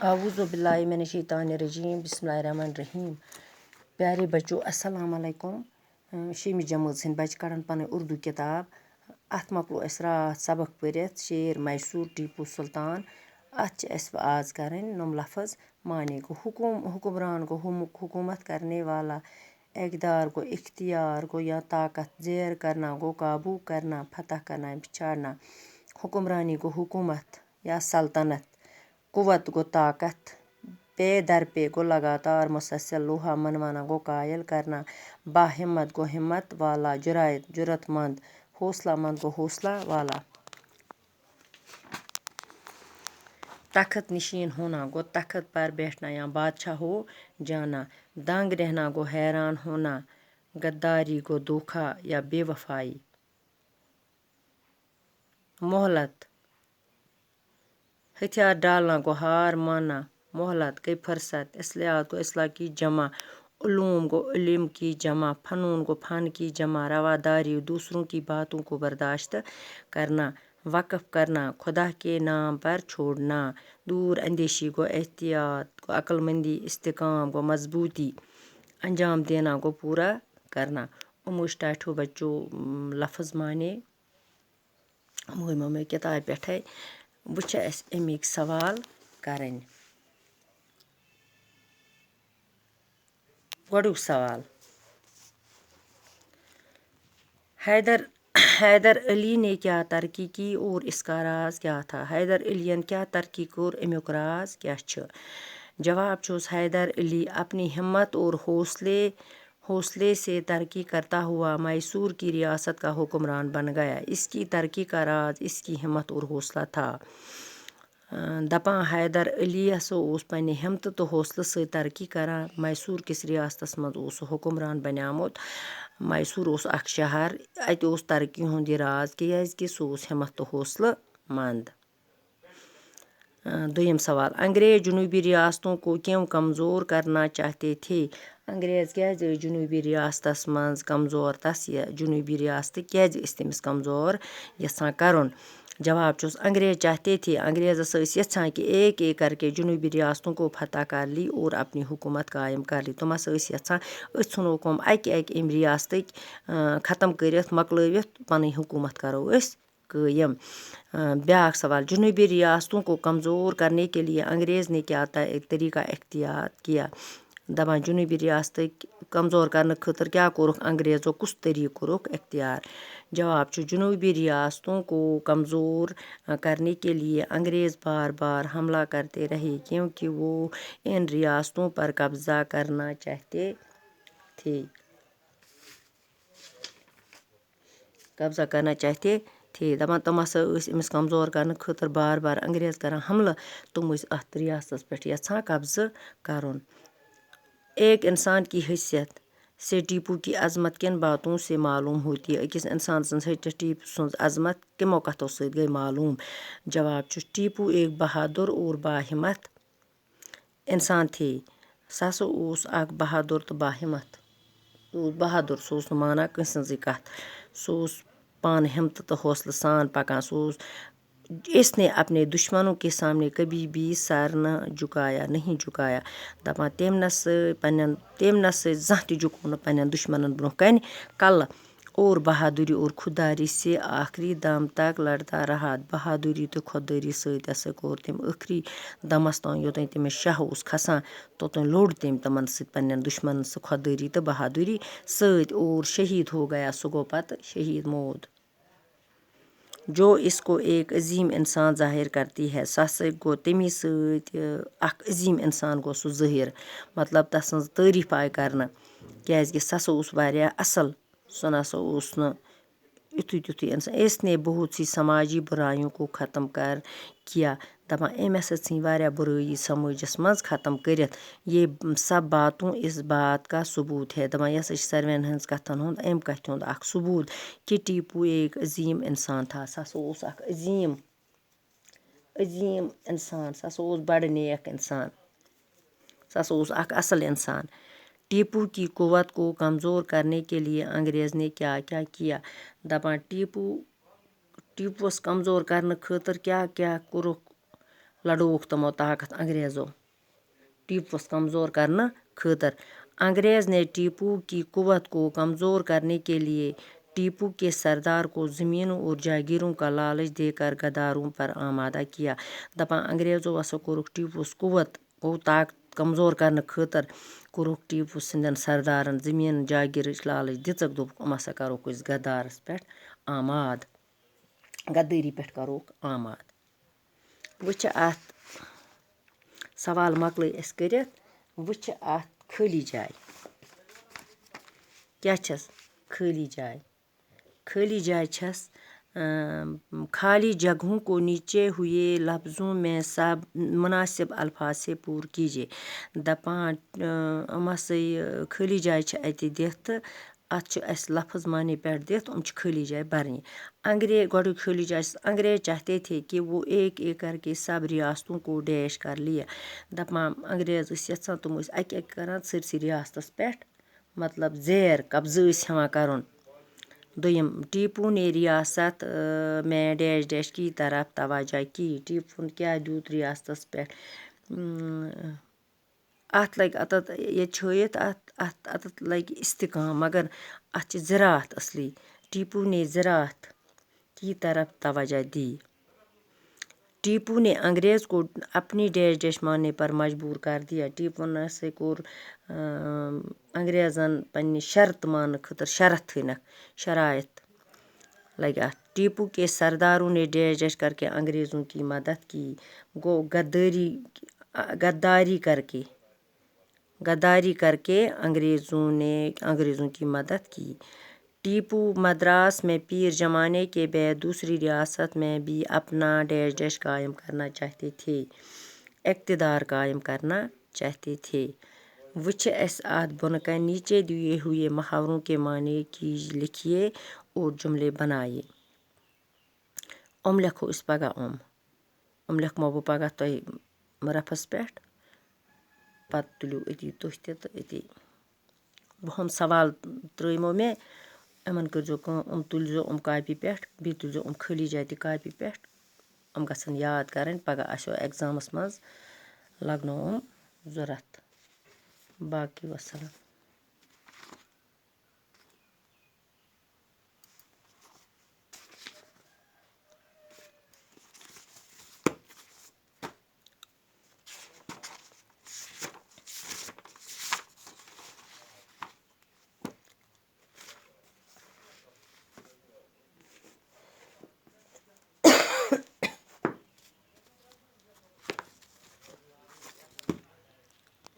आऊज़ु बिल्लाहि मिनश शैतानिर रजीम बिस्मिल्लाहिर रहमानिर रहीम। प्यारे बच्चों अस्सलाम वालेकुम। शेमी जमात हिंद बच्चे कड़न पन उर्दू किताब। अत मकलो अस रात सबक परित शेर मैसूर टीपू सुल्तान। अत आज करें नम लफ्ज़ माने गो हुक्मरान गो हुकूमत करने वाला, इक़दार गो इख्तियार गो या ताकत, ज़ेर करना गो काबू करना, फतह करना पिछाड़ना। हुक्मरानी गो हुकूमत या सल्तनत, कुव्वत गो ताकत, पे दर पे गो लगातार मुसलसल, लोहा मनवाना गो कायल करना, बाहिम्मत गो हिम्मत वाला, जुरायत जुरतमंद, हौसला मंद गो हौसला वाला। तख्त नशीन होना गो तख्त पर बैठना या बादशाह हो जाना। दंग रहना गो हैरान होना, गद्दारी गो धोखा या बेवफाई। मोहलत, हथियार डालना गो हार मानना, मोहलत गई फुर्सत, इसलियात गो इसला की जमा, उलूम गो इल्म की जमा, फ़नून गो फ़न की जमा, रवादारी दूसरों की बातों को बर्दाश्त करना, वक़्फ़ करना खुदा के नाम पर छोड़ना, दूर अंदेशी गो एहतियात गो अक्लमंदी, इस्तेकाम गो मजबूती, अंजाम देना गो पूरा करना। उमुश्टाठो बच्चों लफ्ज़ माने मुहिम किताब पे वह अमिक सवाल करें। गोडुक सवाल, हैदर अली ने क्या तरक्की की और इसका राज क्या था? हैदर अलियन क्या तरक्की और अमुक राज क्या छ? जवाब छुस हैदर अली अपनी हिम्मत और हौसले से तरक्की करता हुआ मैसूर की रियासत का हुक्मरान बन गया। इसकी तरक्की का राज इसकी हिम्मत और हौसला था। दपां हैदर अली पन्ने हिम्मत तो हौसले से तरक्की करान। मैसूर किस रियासतस मज हुक्मरान बन्यामुत। मैसूर अख शहर, अत तरक्की हुंद यह राज कि सह हिम्मत तो हौसला मंद। दुयम सवाल, अंग्रेज जनूबी रियासतों को क्यों कमज़ोर करना चाहते थे? अंग्रेज क्या जनूबी रियासतस मज कमज़ोर तस यह जनूबी रियासत क्या तमिस कमज़ोर यसान करुन? जवाब चुस अंग्रेज चाहते थे, अंग्रेज़ यछान कि एक एक करके जनूबी रियासतों को फतह कर ली और अपनी हुकूमत कायम कर ली। तुम यछान नुन अक अम रियासत ख़त्म कर मकलवित पन हुकूमत करो कायम। ब्याक सवाल, जनूबी रियासतों को कमज़ोर करने के लिए अंग्रेज़ ने क्या तरीका इख्तियार किया? दपान जनूबी रियासत कमज़ोर करने खतर क्या कोरुख अंग्रेज़ों कुछ तरीक़ कोरुख इख्तियार? जवाब छु जनूबी रियासतों को कमज़ोर करने के लिए अंग्रेज़ बार बार हमला करते रहे क्योंकि वो इन रियासतों पर कब्ज़ा करना चाहते थे। दपान तुम अमिस कमज़ोर करने खतर बार बार अंग्रेज़ करान हमला, तुम अत रियासतस पे यछान कब्ज़ा करुन। एक इंसान की हैसियत से टीपू की अज़मत किन बातों से मालूम होती है? अकिस इंसान टीपू सुन अज़मत किमो कथों से गई मालूम? जवाब छु टीपू एक बहादुर और बाहिम्मत इंसान थे। सह अख बहादुर तो बाहिम्मत, बहादुर सह माना कंसी कथ, सह पान हिम्मत तो हौसले सान पकान। इसने अपने दुश्मनों के सामने कभी भी सर नहीं झुकाया। दपान तम जह झुको पन्न दुश्मनन ब्रोह कन कल और बहादुरी और खुददारी से आखिरी दम तक लड़ता रहा। बहादुरी तो खुददारी सत कोर तम आखिरी दमस तान योतन तमिस शाह खसान तोतन लोड़ तम तमन पन्न दुश्मन से खुददारी तो बहादुरी सत और शहीद हो गया। सह गो पत शहीद मौत। जो इसको एक अजीम इंसान ज़ाहिर करती है सह गो तमी अख अजीम इंसान गो सह ज़ाहिर, मतलब तस तारीफ आय करना क्या सह वारिया असल, सह युथु तुथु इंसान। इसने बहुत सी समाजी बुराइयों को ख़त्म किया। दपान अम थी वारिया बुराई समाजस मज ख़त्म कर। ये सब बातों इस बात का सबूत है। दपान यह सार्वन हज कथन हुंद अम कथ हुंद अख सबूत कि टीपू एक अजीम इंसान था। सह अख अजीम इंसान, सह बड़ नेक इंसान, सह अख असल इंसान। टीपू की कुव्वत को कमज़ोर करने के लिए अंग्रेज़ ने क्या क्या किया? दपान टीपूस कमज़ोर करने खतर क्या क्या कोरुख लड़ोवुख तमो ताकत अंग्रेज़ों टीपुस कमज़ोर करने खतर। अंग्रेज़ ने टीपू की कुव्वत को कमज़ोर करने के लिए टीपू के सरदार को ज़मीनों और जागीरों का लालच देकर गद्दारों पर आमादा किया। दपान अंग्रेज़ों हसा कोरुख टीपुस कुव्वत को ताकत कमज़ोर करने खतर कोरुख टीपू सिंदन सरदारन ज़मीन जागीर लालच दिचक दोपुक हम हसा करोक अस गद्दारस पे आमाद गद्दारी पे करोक आमाद। वह अत सवाल मकल कर वह अत खाली जाए क्या छस खाली जाए। खाली जाए छस खाली जगहों को नीचे हुए लफ्ज़ों में सब मुनासिब अल्फाज से पूर कीजिए। दपान खाली जाए अत दिथ अत लफ्ज़ माने पे दिथ खाली जाए भरनी। अंग्रेज गोडुक खाली जाए अंग्रेज चाहते थे कि वो एक एक करके सब रियासतों को डैश कर लिया। दपान अंग्रेज यचान तुम अक अक करान सरसी रियासतस पे मतलब ज़ेर कब्ज़ा हेवान करन। दुयम टीपू ने रियासत में डैश डैश की तरफ तवज्जो की। टीपू क्या दूत रियासतस पे अत लग अत ये अत लग इस्तिकाम मगर अत ज़राअत असली। टीपू ने ज़राअत की तरफ तवज्जो दी। टीपू ने अंग्रेज़ को अपनी डैश डैश मानने पर मजबूर कर दिया। टीपू ने से कोर अंग्रेज़न पन्नी शर्त मान खतर शरत थनक शरायत लगे। टीपू के सरदारों ने डैश डैश करके अंग्रेज़ों की मदद की। गो गद्दारी करके अंग्रेज़ों की मदद की। टीपू मद्रास में पीर जमाने के बाद दूसरी रियासत में भी अपना डैश डैश कायम करना चाहते थे इक़्तिदार कायम करना चाहते थे। वुछ अस अत बुनकन नीचे दिए हुए मुहावरों के माने की लिखिए और जुमले बनाइए। लिखो इस पगह लिखमो बह पगह तुह रफस पे पत तुलियो अति तुह तो अति बह सवाल त्रो मे यमन करजो तुलजो कापी पे बे तुलजो खाली जाए कापी पे गसन याद कर पगह आसो एग्जामस मज लगनो जरूरत। बाकी वसलम।